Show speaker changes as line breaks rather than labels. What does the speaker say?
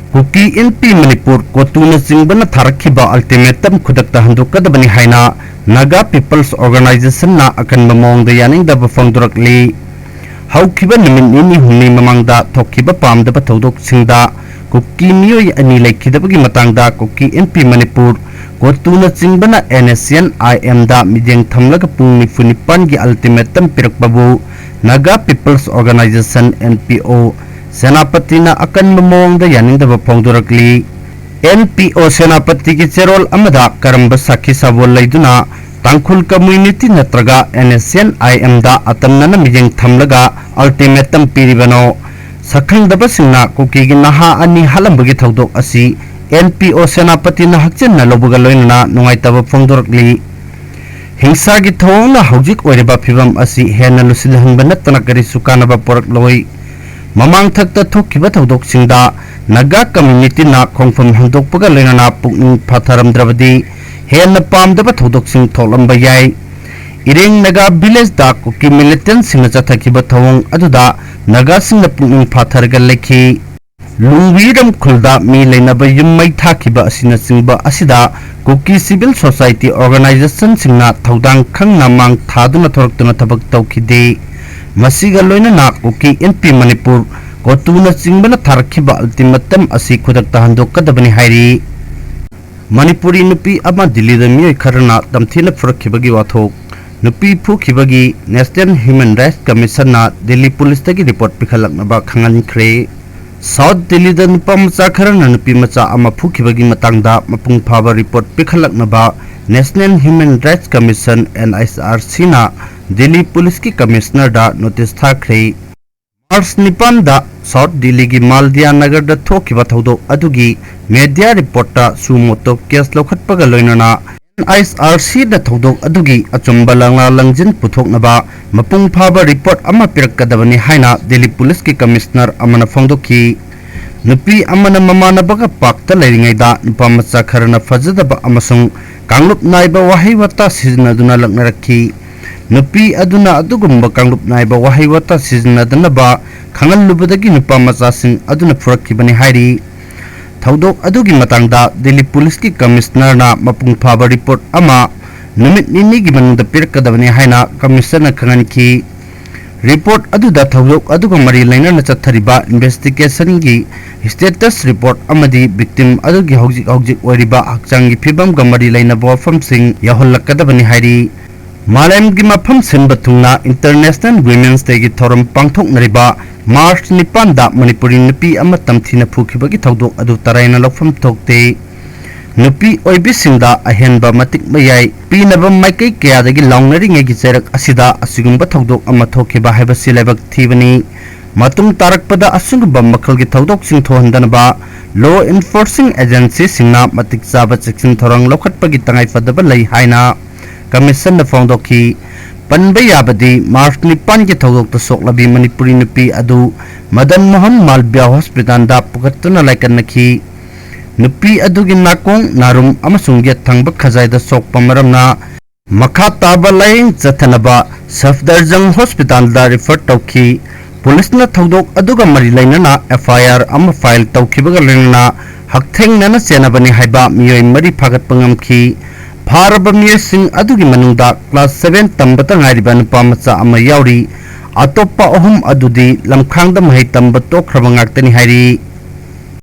Kuki NP Manipur Kotuna Singbana Tharakiba ultimatum Kudakta Handukadabani Haina Naga People's Organization na akan mamong the yaning da bafangdurakli Haukiba namin nini huni mamangda Tokiba pam da batodok singda Kuki miyoy ani laikidabagi matangda Kuki NP Manipur Kotuna Singbana NSN IM da mideng thamlaga pung nifunipan gi ultimatum pirakbabu Naga People's Organization NPO Senapatina akan mamong da yaning da bafangdurakli NPO Senapati ki cherol amada karamba sakhi sabol laiduna Tangkhul community natraga NSN IM da atamna mijeng thamlaga ultimatum piribano sakhang daba singna kuki gi naha ani halambagi thodok asi NPO Senapati na hakchen na lobuga loina nungaitaba phongdorakli hingsa gi thongna hojik oireba phibam asi hena lusilhanba natna kari sukanaba porak loi mamang thakta thokiba thodok singda Naga community na khongfam handokpaga loina pukning phatharamdrabadi hena pamdaba thodok sing tholamba yai ireng Naga village da kuki militant singna chathakiba thawong aduda Naga singna pukning phatharga lekhi lungwiram khulda mi leinaba yummai thakiba asina singba asida kuki civil society organization singna thodang khangna mang thaduna thoraktuna thabak tawkhide masiga loina na kuki NP Manipur Kotuna Singbana Tharakiba ultimatum asi khudakta handokadabani hairi Manipuri Nupi ama Delhi da miyoi kharana Tamthina Fukhibagi wathok Nupi Fukhibagi National Human Rights Commission na Delhi Police tagi report pikhalaknaba khangankhre South Delhi da nupa macha kharana nupi macha ama Fukhibagi matangda mapung phaba report pikhalaknaba National Human Rights Commission NHRC na Delhi Police ki commissioner da notice thakre Mars Nipan da South Delhi ki Maldiya Nagar da thokiba thodok adugi media reporta sumoto case lokhatpaga loinana NHRC da thodok adugi achumba langla langjin puthoknaba mapung phaba report ama pirakadabani haina Delhi Police ki commissioner amana phongdoki nupi amana mamana baga pakta leiringai da nupa macha kharana fajadaba amasung kanglup naiba wahi wata siznaduna laknarakhi Nupi aduna adugumba kanglup naiba wahi wata siznadanaba khangal lubadagi nupa macha sing aduna furakibani hairi thodok adugi matangda Delhi Police ki commissioner na mapung phaba report ama numit nini gi manungda pirakadabani haina commissioner khanganki report aduda thodok aduga mari laina na chathariba investigation gi status report amadi victim adugi hojik oiriba hakchang gi phibam ga mari laina bofam sing yahollakadabani hairi Malam gi mafam senba thungna International Women's Day gi thoram pangthoknariba March 9 da Manipuri Nupi ama Tamthina Fukhibagi thodok adu taraina lokfam thokte Nupi oibisingda ahenba matik mayai pinaba maikai kayadagi lawnari gi cherak asida asigumba thodok ama thokiba haiba silebak thibani matung tarakpada asungba makal gi thodok sing thohandanaba law enforcing agency singna matik chaba cheksin thorang lokhatpagi tangai fadaba lai haina Commission na phongdoki panbaya badi March 9 ki thodok to soklabi Manipuri Nupi adu Madan Mohan Malviya Hospital da pukatuna laikan nakhi Nupi adu gi nakong narum amasung get thangba khajai da sokpa maramna makha taba laing chathanaba Safdarjung Hospital da refer tawki police na thodok aduga mari lainana FIR ama file tawkibaga lainana haktheng nana chenabani haiba miyoi mari phagat pangamki Bharaba miyasing adugi manungda class 7 tambata ngariba nupa macha ama yauri atoppa ohum adudi lamkhangda mahai tamba tokhraba ngaktani hairi